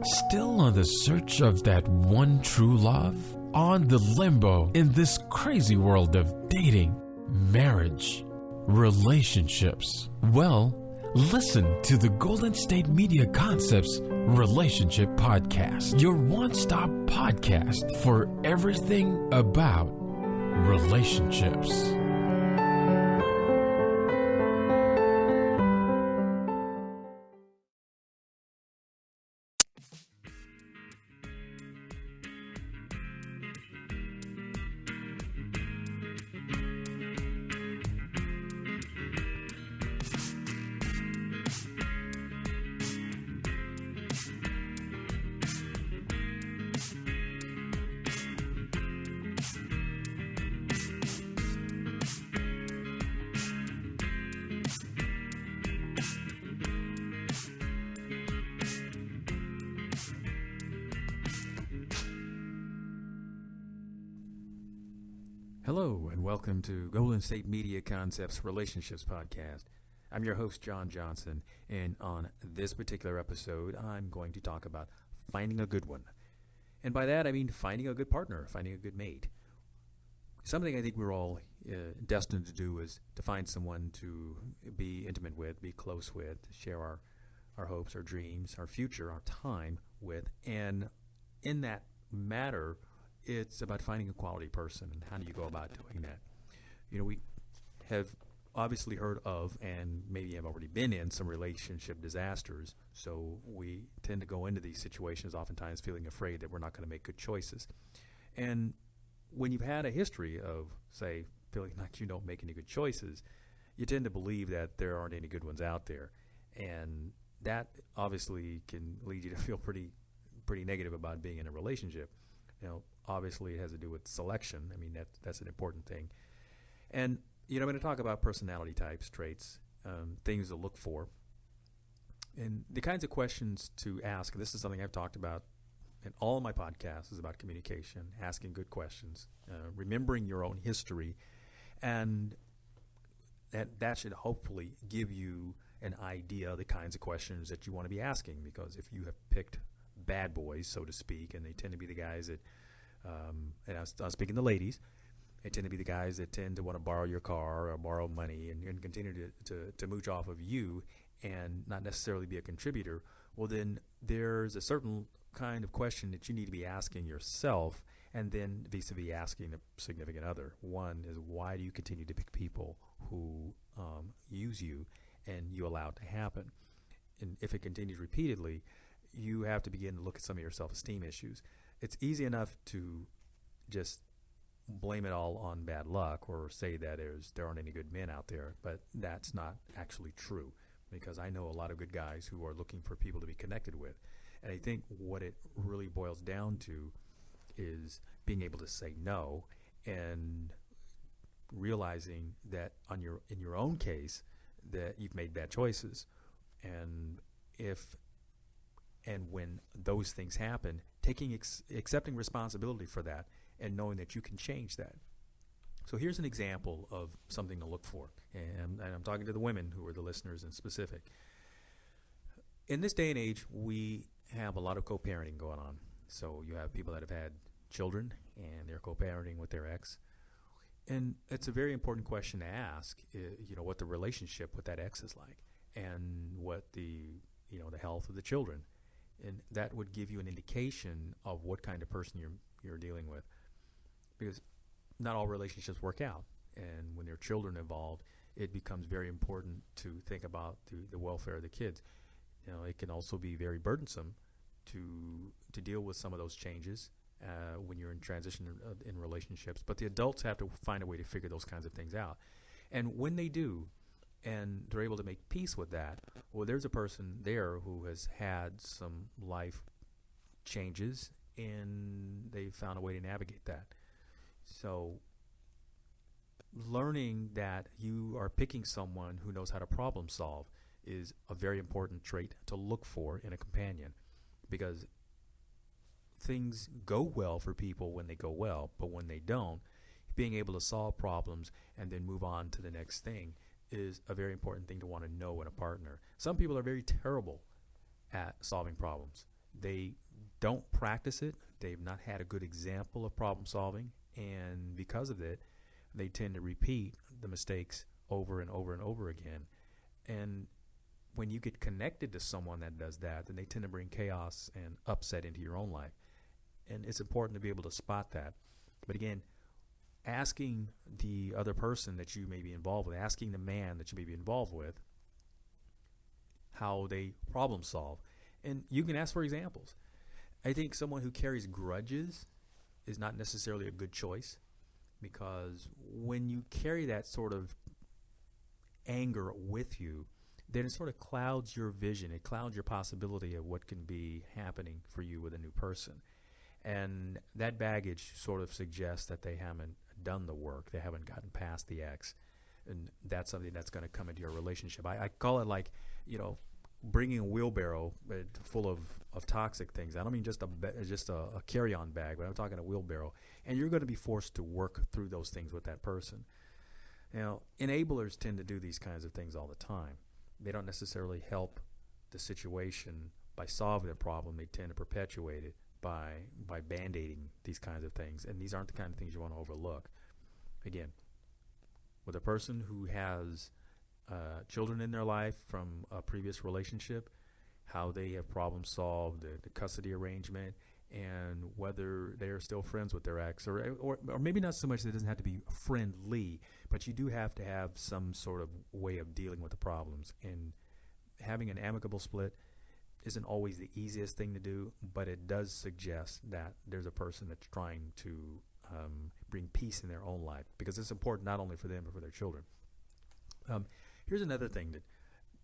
Still on the search of that one true love? On the limbo in this crazy world of dating, marriage, relationships? Well, listen to the Golden State Media Concepts Relationship Podcast, your one-stop podcast for everything about relationships. Hello, and welcome to Golden State Media Concepts Relationships Podcast. I'm your host, John Johnson, and on this particular episode, I'm going to talk about finding a good one. And by that, I mean finding a good partner, finding a good mate. Something I think we're all destined to do is to find someone to be intimate with, be close with, share our hopes, our dreams, our future, our time with. And in that matter, it's about finding a quality person, and how do you go about doing that? You know, we have obviously heard of and maybe have already been in some relationship disasters, so we tend to go into these situations oftentimes feeling afraid that we're not going to make good choices. And when you've had a history of, say, feeling like you don't make any good choices, you tend to believe that there aren't any good ones out there. And that obviously can lead you to feel pretty negative about being in a relationship. You know, obviously it has to do with selection. I mean, that's an important thing. And, you know, I'm going to talk about personality types, traits, things to look for. And the kinds of questions to ask, this is something I've talked about in all my podcasts, is about communication, asking good questions, remembering your own history. And that should hopefully give you an idea of the kinds of questions that you want to be asking. Because if you have picked bad boys, so to speak, and they tend to be the guys that, and I'm speaking to ladies, they tend to be the guys that tend to want to borrow your car or borrow money and continue to mooch off of you and not necessarily be a contributor. Well, then there's a certain kind of question that you need to be asking yourself, and then vis-a-vis asking a significant other. One is, why do you continue to pick people who use you and you allow it to happen? And if it continues repeatedly, you have to begin to look at some of your self-esteem issues. It's easy enough to just blame it all on bad luck or say that there aren't any good men out there, but that's not actually true, because I know a lot of good guys who are looking for people to be connected with. And I think what it really boils down to is being able to say no and realizing that in your own case that you've made bad choices. And when those things happen, accepting responsibility for that and knowing that you can change that. So here's an example of something to look for. And I'm talking to the women who are the listeners in specific. In this day and age, we have a lot of co-parenting going on. So you have people that have had children and they're co-parenting with their ex. And it's a very important question to ask, what the relationship with that ex is like, and what the health of the children. And that would give you an indication of what kind of person you're dealing with, because not all relationships work out. And when there are children involved, it becomes very important to think about the welfare of the kids. You know, it can also be very burdensome to deal with some of those changes when you're in transition in relationships. But the adults have to find a way to figure those kinds of things out. And when they do, and they're able to make peace with that, well, there's a person there who has had some life changes, and they found a way to navigate that. So learning that you are picking someone who knows how to problem solve is a very important trait to look for in a companion, because things go well for people when they go well, but when they don't, being able to solve problems and then move on to the next thing is a very important thing to want to know in a partner. Some people are very terrible at solving problems, They don't practice it. They've not had a good example of problem solving. And because of it, they tend to repeat the mistakes over and over and over again. And when you get connected to someone that does that, then they tend to bring chaos and upset into your own life. And it's important to be able to spot that. But again, asking the other person that you may be involved with, asking the man that you may be involved with, how they problem solve. And you can ask for examples. I think someone who carries grudges is not necessarily a good choice, because when you carry that sort of anger with you, then it sort of clouds your vision. It clouds your possibility of what can be happening for you with a new person. And that baggage sort of suggests that they haven't done the work. They haven't gotten past the X. And that's something that's going to come into your relationship. I call it like, bringing a wheelbarrow full of toxic things. I don't mean just a carry-on bag, but I'm talking a wheelbarrow. And you're going to be forced to work through those things with that person. Now, enablers tend to do these kinds of things all the time. They don't necessarily help the situation by solving the problem. They tend to perpetuate it by band-aiding these kinds of things. And these aren't the kind of things you want to overlook. Again, with a person who has children in their life from a previous relationship, how they have problem solved the custody arrangement, and whether they are still friends with their ex, or maybe not so much that it doesn't have to be friendly, but you do have to have some sort of way of dealing with the problems. And having an amicable split isn't always the easiest thing to do, but it does suggest that there's a person that's trying to bring peace in their own life, because it's important not only for them but for their children. Here's another thing that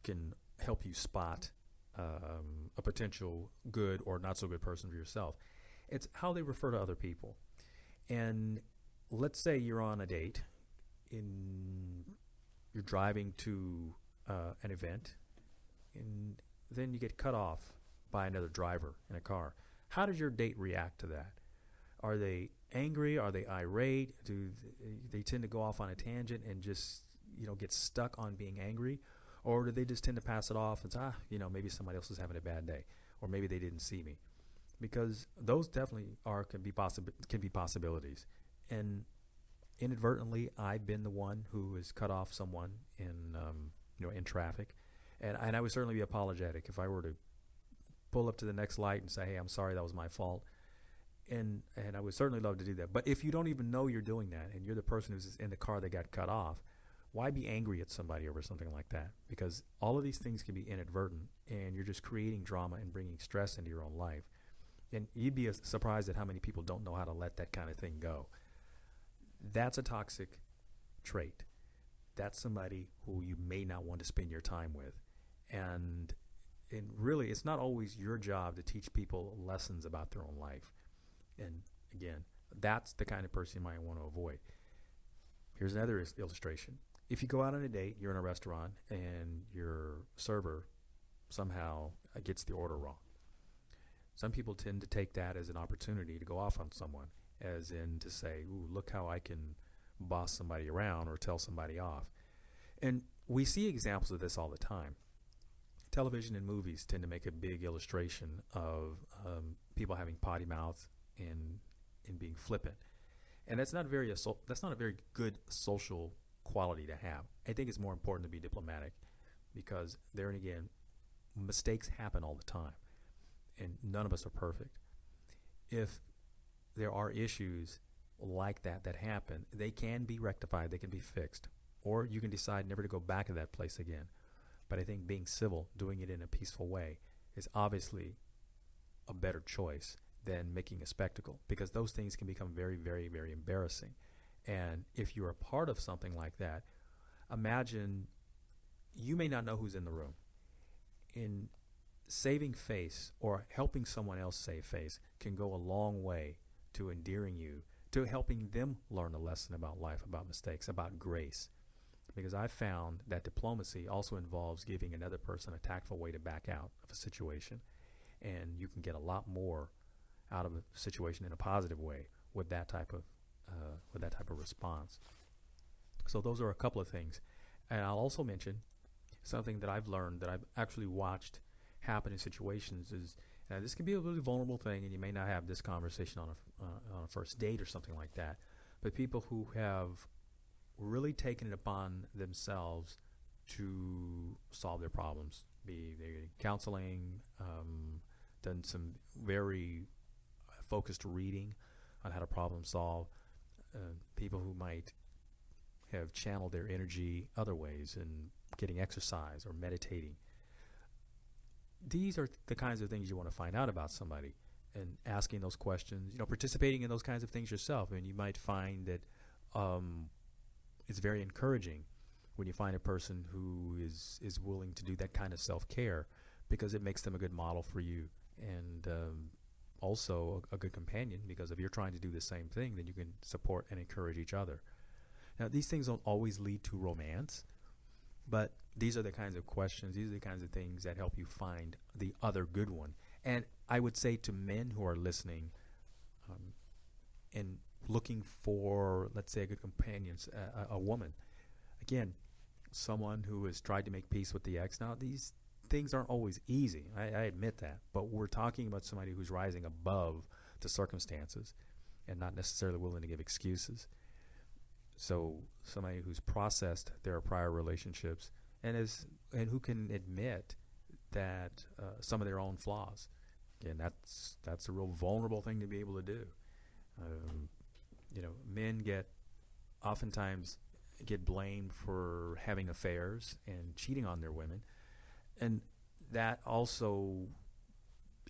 can help you spot a potential good or not so good person for yourself. It's how they refer to other people. And let's say you're on a date, you're driving to an event, and then you get cut off by another driver in a car. How does your date react to that? Are they angry? Are they irate? Do they tend to go off on a tangent and just get stuck on being angry? Or do they just tend to pass it off and say, maybe somebody else is having a bad day, or maybe they didn't see me? Because those definitely can be possibilities. And inadvertently, I've been the one who has cut off someone in traffic, and I would certainly be apologetic if I were to pull up to the next light and say, hey, I'm sorry, that was my fault. And I would certainly love to do that. But if you don't even know you're doing that, and you're the person who's in the car that got cut off, why be angry at somebody over something like that? Because all of these things can be inadvertent, and you're just creating drama and bringing stress into your own life. And you'd be surprised at how many people don't know how to let that kind of thing go. That's a toxic trait. That's somebody who you may not want to spend your time with. And really, it's not always your job to teach people lessons about their own life. And again, that's the kind of person you might want to avoid. Here's another illustration. If you go out on a date, you're in a restaurant, and your server somehow gets the order wrong. Some people tend to take that as an opportunity to go off on someone, as in to say, ooh, look how I can boss somebody around or tell somebody off. And we see examples of this all the time. Television and movies tend to make a big illustration of people having potty mouth and being flippant. And that's not a very good social quality to have. I think it's more important to be diplomatic, because there and again, mistakes happen all the time, and none of us are perfect. If there are issues like that happen, they can be rectified, they can be fixed, or you can decide never to go back to that place again. But I think being civil, doing it in a peaceful way, is obviously a better choice than making a spectacle, because those things can become very, very, very embarrassing. And if you're a part of something like that, imagine you may not know who's in the room. In saving face or helping someone else save face can go a long way to endearing you, to helping them learn a lesson about life, about mistakes, about grace. Because I've found that diplomacy also involves giving another person a tactful way to back out of a situation. And you can get a lot more out of a situation in a positive way with that type of response. So those are a couple of things. And I'll also mention something that I've learned, that I've actually watched happen in situations, is Now, this can be a really vulnerable thing, and you may not have this conversation on a first date or something like that. But people who have really taken it upon themselves to solve their problems, be they counseling, done some very focused reading on how to problem solve, people who might have channeled their energy other ways in getting exercise or meditating. These are the kinds of things you want to find out about somebody, and asking those questions, participating in those kinds of things yourself. And you might find that it's very encouraging when you find a person who is willing to do that kind of self-care, because it makes them a good model for you, and also a good companion, because if you're trying to do the same thing, then you can support and encourage each other. Now, these things don't always lead to romance, but these are the kinds of questions, these are the kinds of things that help you find the other good one. And I would say to men who are listening and looking for, let's say, a good companion, a woman, again, someone who has tried to make peace with the ex. Now, these things aren't always easy. I admit that. But we're talking about somebody who's rising above the circumstances and not necessarily willing to give excuses. So somebody who's processed their prior relationships and who can admit that some of their own flaws. Again, that's a real vulnerable thing to be able to do. Men oftentimes get blamed for having affairs and cheating on their women, and that also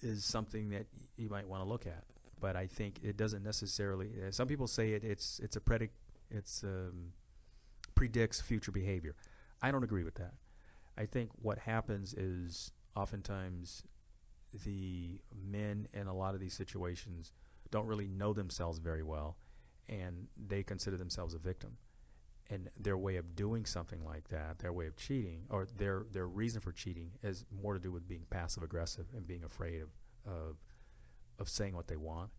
is something that you might want to look at. But I think it doesn't necessarily. Some people say it's predicts future behavior. I don't agree with that. I think what happens is oftentimes the men in a lot of these situations don't really know themselves very well, and they consider themselves a victim. And their way of doing something like that, their way of cheating, or their reason for cheating, has more to do with being passive aggressive and being afraid of saying what they want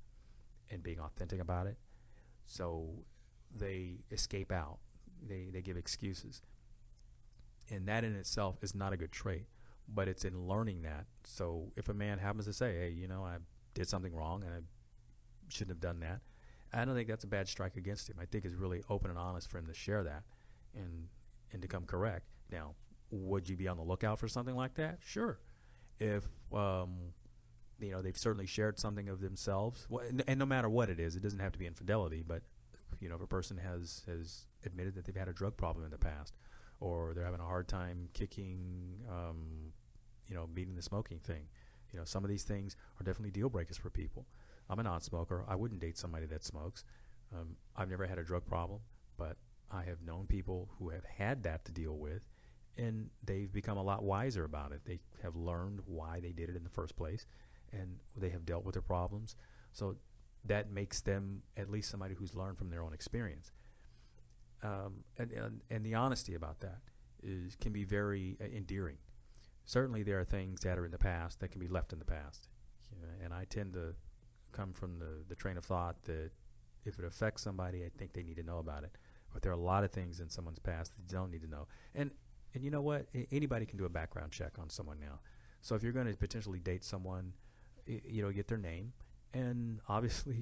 and being authentic about it. So they escape out. They give excuses. And that in itself is not a good trait, but it's in learning that. So if a man happens to say, hey, I did something wrong and I shouldn't have done that, I don't think that's a bad strike against him. I think it's really open and honest for him to share that and to come correct. Now, would you be on the lookout for something like that? Sure. If they've certainly shared something of themselves, and no matter what it is, it doesn't have to be infidelity, but if a person has admitted that they've had a drug problem in the past, or they're having a hard time kicking, beating the smoking thing. Some of these things are definitely deal breakers for people. I'm a non-smoker. I wouldn't date somebody that smokes. I've never had a drug problem, but I have known people who have had that to deal with, and they've become a lot wiser about it. They have learned why they did it in the first place, and they have dealt with their problems. So that makes them at least somebody who's learned from their own experience. And the honesty about that can be very endearing. Certainly there are things that are in the past that can be left in the past. And I tend to come from the train of thought that if it affects somebody, I think they need to know about it. But there are a lot of things in someone's past that you don't need to know. And you know what? Anybody can do a background check on someone now. So if you're going to potentially date someone, get their name. And obviously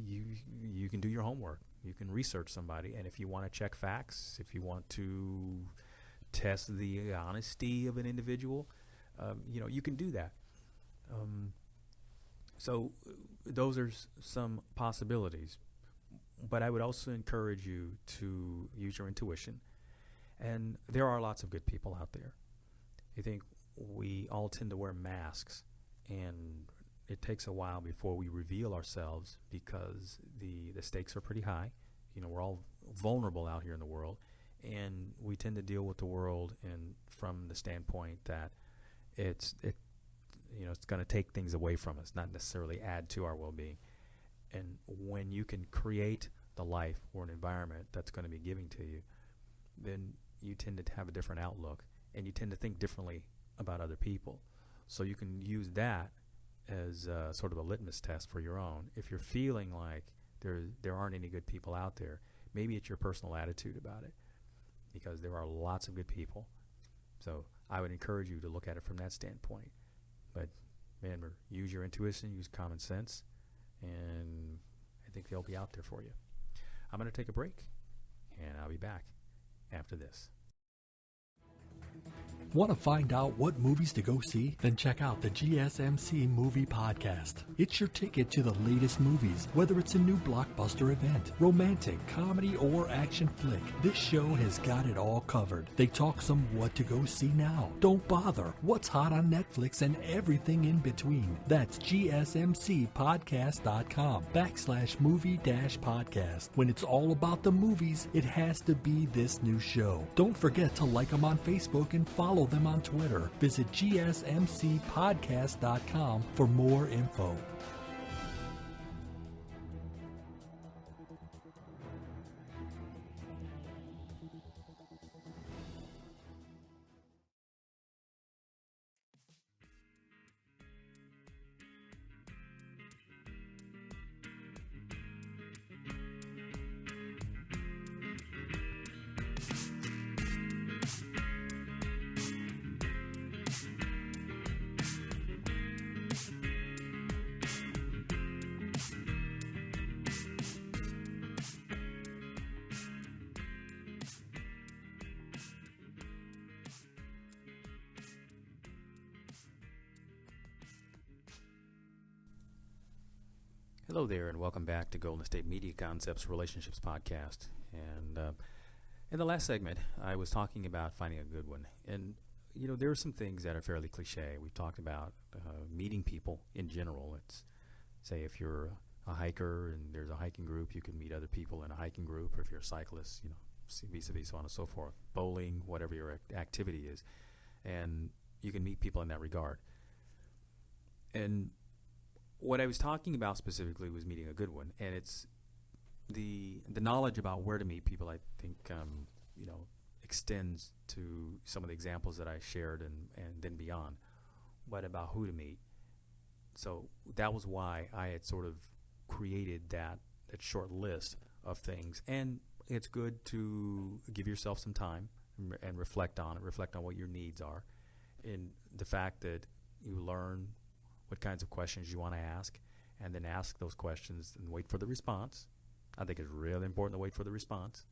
you can do your homework. You can research somebody. And if you want to check facts, if you want to test the honesty of an individual, you can do that. So those are some possibilities. But I would also encourage you to use your intuition. And there are lots of good people out there. I think we all tend to wear masks, and it takes a while before we reveal ourselves because the stakes are pretty high. We're all vulnerable out here in the world, and we tend to deal with the world and from the standpoint that it's going to take things away from us, not necessarily add to our well-being. And when you can create the life or an environment that's going to be giving to you, then you tend to have a different outlook, and you tend to think differently about other people. So you can use that as sort of a litmus test for your own. If you're feeling like there aren't any good people out there, maybe it's your personal attitude about it, because there are lots of good people. So I would encourage you to look at it from that standpoint. But Remember, use your intuition, use common sense, and I think they'll be out there for you. I'm going to take a break, and I'll be back after this. Want to find out what movies to go see? Then check out the GSMC Movie Podcast. It's your ticket to the latest movies, whether it's a new blockbuster event, romantic, comedy, or action flick. This show has got it all covered. They talk some what to go see now. Don't bother. What's hot on Netflix and everything in between. That's gsmcpodcast.com/movie-podcast. When it's all about the movies, it has to be this new show. Don't forget to like them on Facebook and follow them on Twitter. Visit gsmcpodcast.com for more info. Hello there, and welcome back to Golden State Media Concepts Relationships Podcast. And in the last segment, I was talking about finding a good one. And, you know, there are some things that are fairly cliche. We've talked about meeting people in general. It's, say, if you're a hiker and there's a hiking group, you can meet other people in a hiking group. Or if you're a cyclist, you know, vis-a-vis, so on and so forth. Bowling, whatever your activity is. And you can meet people in that regard. And what I was talking about specifically was meeting a good one, and it's the knowledge about where to meet people. I think you know, extends to some of the examples that I shared and then beyond, but about who to meet. So that was why I had sort of created that short list of things, and it's good to give yourself some time and reflect on it, reflect on what your needs are, and the fact that you learn what kinds of questions you want to ask, and then ask those questions and wait for the response. I think it's really important to wait for the response,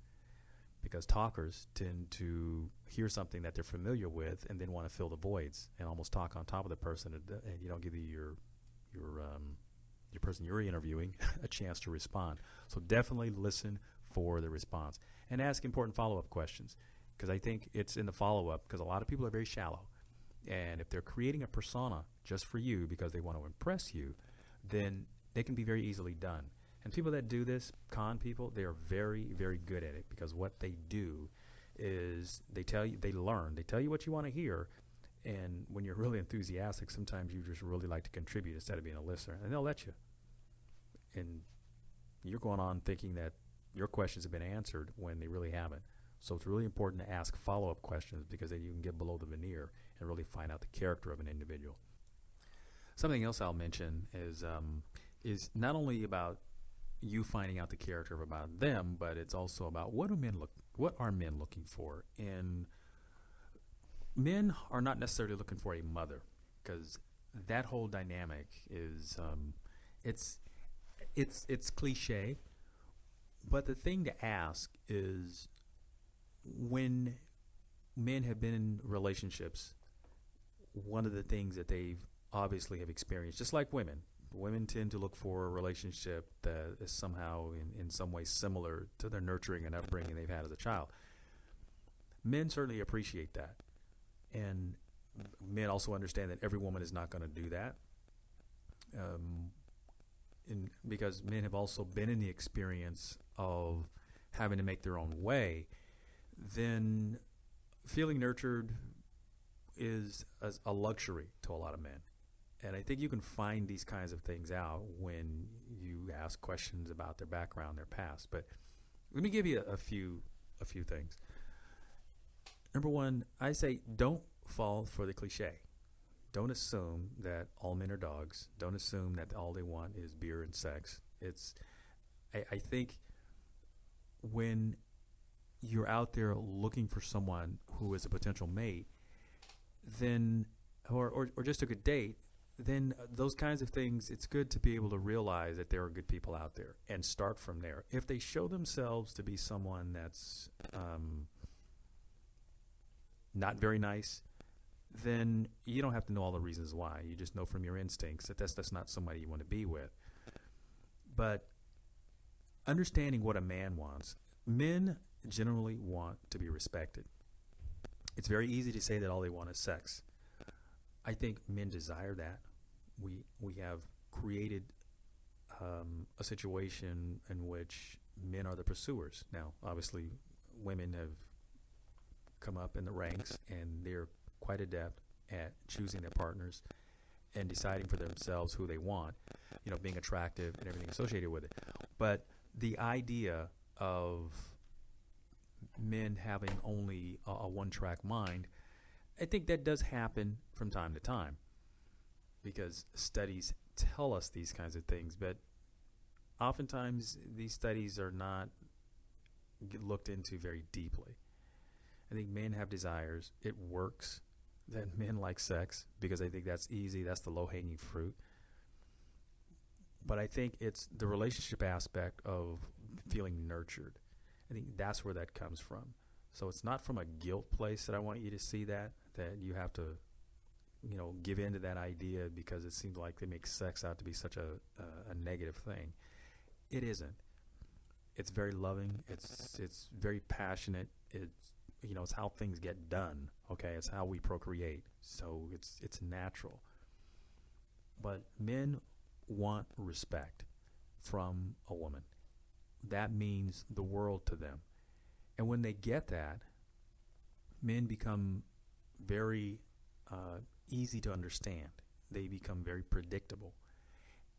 because talkers tend to hear something that they're familiar with and then want to fill the voids and almost talk on top of the person, and you don't give your person you're interviewing a chance to respond. So definitely listen for the response and ask important follow-up questions, because I think it's in the follow-up, because a lot of people are very shallow. And if they're creating a persona just for you because they want to impress you, then they can be very easily done. And people that do this, con people, they are very, very good at it, because what they do is they tell you what you want to hear. And when you're really enthusiastic, sometimes you just really like to contribute instead of being a listener, and they'll let you. And you're going on thinking that your questions have been answered when they really haven't. So it's really important to ask follow-up questions, because then you can get below the veneer and really find out the character of an individual. Something else I'll mention is not only about you finding out the character about them, but it's also about what are men looking for. And men are not necessarily looking for a mother, because that whole dynamic is it's cliche. But the thing to ask is, when men have been in relationships, one of the things that they've obviously have experienced, just like women tend to look for a relationship that is somehow in some way similar to their nurturing and upbringing they've had as a child. Men certainly appreciate that. And men also understand that every woman is not going to do that. Because men have also been in the experience of having to make their own way, then feeling nurtured is a luxury to a lot of men. And I think you can find these kinds of things out when you ask questions about their background, their past. But let me give you a few things. Number one, I say don't fall for the cliche. Don't assume that all men are dogs. Don't assume that all they want is beer and sex. I think when you're out there looking for someone who is a potential mate, then or just took a date, then those kinds of things, it's good to be able to realize that there are good people out there and start from there. If they show themselves to be someone that's not very nice, then you don't have to know all the reasons why. You just know from your instincts that that's not somebody you want to be with. But understanding what a man wants, men generally want to be respected. It's very easy to say that all they want is sex. I think men desire that. We have created a situation in which men are the pursuers. Now, obviously, women have come up in the ranks, and they're quite adept at choosing their partners and deciding for themselves who they want, being attractive and everything associated with it. But the idea of men having only a one-track mind, I think that does happen from time to time because studies tell us these kinds of things, but oftentimes these studies are not looked into very deeply. I think men have desires. It works that men like sex because I think that's easy. That's the low-hanging fruit. But I think it's the relationship aspect of feeling nurtured. I think that's where that comes from. So it's not from a guilt place that I want you to see that you have to, give in to that idea because it seems like they make sex out to be such a negative thing. It isn't. It's very loving. It's very passionate. It's how things get done. Okay, it's how we procreate. So it's natural. But men want respect from a woman. That means the world to them. And when they get that, men become very easy to understand. They become very predictable.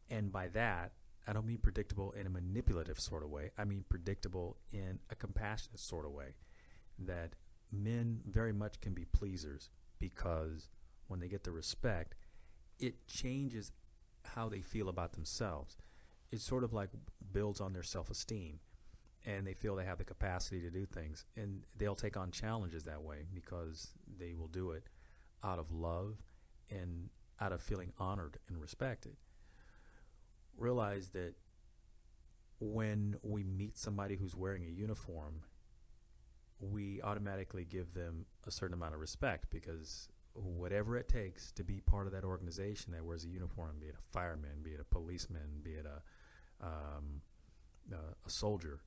And by that, I don't mean predictable in a manipulative sort of way. I mean predictable in a compassionate sort of way. That men very much can be pleasers because when they get the respect, it changes how they feel about themselves. It sort of like builds on their self-esteem, and they feel they have the capacity to do things, and they'll take on challenges that way because they will do it out of love and out of feeling honored and respected. Realize that when we meet somebody who's wearing a uniform, we automatically give them a certain amount of respect because whatever it takes to be part of that organization that wears a uniform, be it a fireman, be it a policeman, be it a soldier,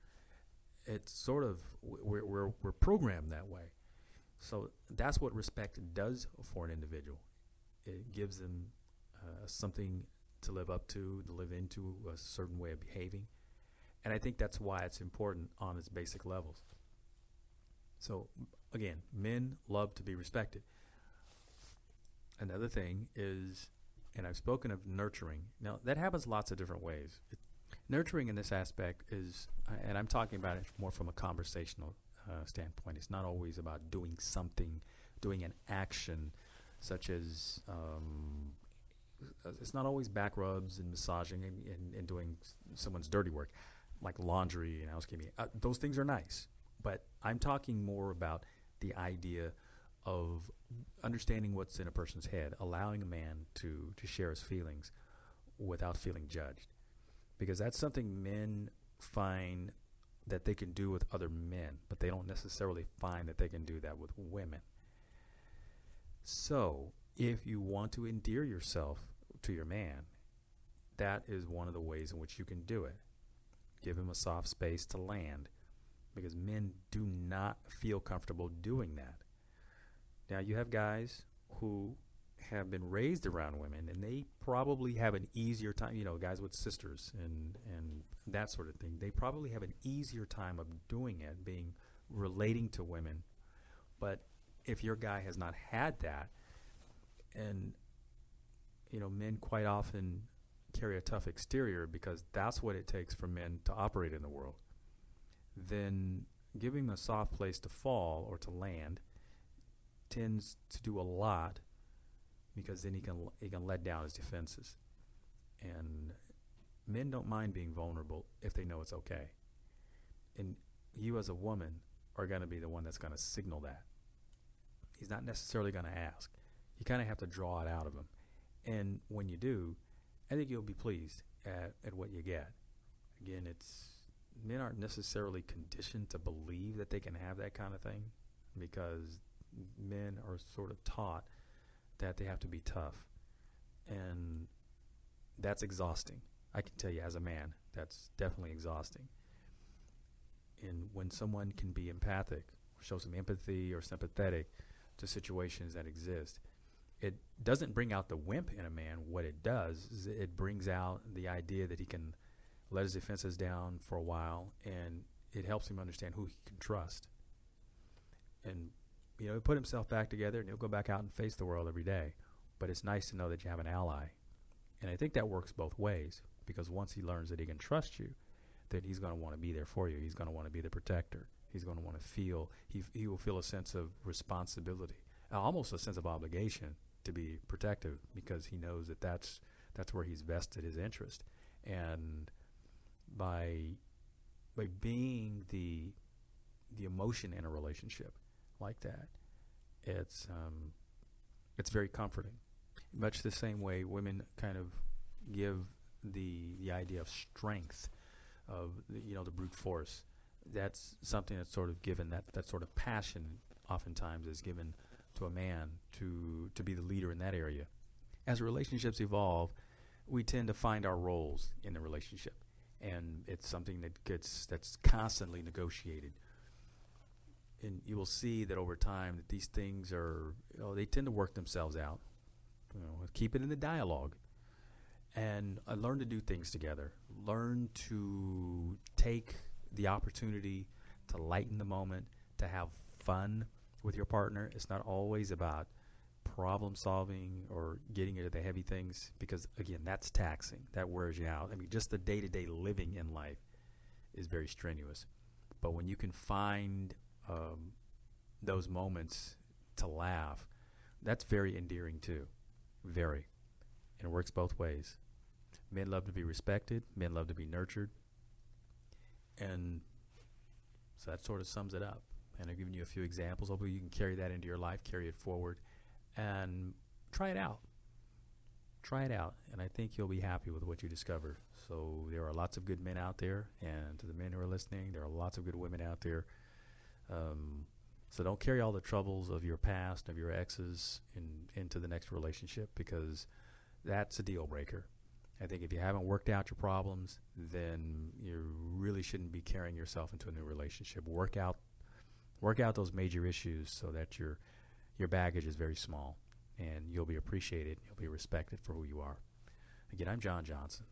it's sort of we're programmed that way. So that's what respect does for an individual. It gives them something to live up to live into, a certain way of behaving. And I think that's why it's important on its basic levels. So again, men love to be respected. Another thing is, and I've spoken of nurturing. Now, that happens lots of different ways. Nurturing in this aspect is, and I'm talking about it more from a conversational standpoint. It's not always about doing something, doing an action, such as, it's not always back rubs and massaging and doing someone's dirty work, like laundry and housekeeping. Those things are nice. But I'm talking more about the idea of understanding what's in a person's head, allowing a man to share his feelings without feeling judged. Because that's something men find that they can do with other men, but they don't necessarily find that they can do that with women. So if you want to endear yourself to your man, that is one of the ways in which you can do it. Give him a soft space to land, because men do not feel comfortable doing that. Now, you have guys who have been raised around women, and they probably have an easier time, guys with sisters and that sort of thing. They probably have an easier time of doing it, relating to women. But if your guy has not had that, and, men quite often carry a tough exterior because that's what it takes for men to operate in the world, then giving him a soft place to fall or to land tends to do a lot, because then he can let down his defenses. And men don't mind being vulnerable if they know it's okay. And you as a woman are going to be the one that's going to signal that. He's not necessarily going to ask. You kind of have to draw it out of him. And when you do, I think you'll be pleased at what you get. Again, men aren't necessarily conditioned to believe that they can have that kind of thing, because men are sort of taught that they have to be tough. And that's exhausting. I can tell you as a man, that's definitely exhausting. And when someone can be empathic, or show some empathy or sympathetic to situations that exist, it doesn't bring out the wimp in a man. What it does is it brings out the idea that he can let his defenses down for a while, and it helps him understand who he can trust. And, he'll put himself back together, and he'll go back out and face the world every day. But it's nice to know that you have an ally. And I think that works both ways, because once he learns that he can trust you, then he's going to want to be there for you. He's going to want to be the protector. He's going to want to feel, he will feel a sense of responsibility, almost a sense of obligation to be protective, because he knows that that's where he's vested his interest. And by being the emotion in a relationship like that, it's very comforting. Much the same way women kind of give the idea of strength, of the brute force. That's something that's sort of given, that sort of passion oftentimes is given to a man to be the leader in that area. As relationships evolve, we tend to find our roles in the relationship, and it's something that's constantly negotiated. And you will see that over time that these things they tend to work themselves out. Keep it in the dialogue, and learn to do things together. Learn to take the opportunity to lighten the moment, to have fun with your partner. It's not always about problem solving or getting into the heavy things, because again, that's taxing. That wears you out. I mean, just the day-to-day living in life is very strenuous. But when you can find those moments to laugh, that's very endearing too. Very. And it works both ways. Men love to be respected. Men love to be nurtured. And so that sort of sums it up. And I've given you a few examples. Hopefully you can carry that into your life, carry it forward, and try it out. Try it out, and I think you'll be happy with what you discover. So there are lots of good men out there, and to the men who are listening, there are lots of good women out there. So don't carry all the troubles of your past, of your exes, into the next relationship, because that's a deal breaker. I think if you haven't worked out your problems, then you really shouldn't be carrying yourself into a new relationship. Work out those major issues so that your baggage is very small, and you'll be appreciated, you'll be respected for who you are. Again, I'm John Johnson.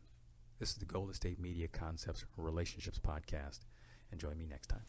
This is the Golden State Media Concepts Relationships Podcast, and join me next time.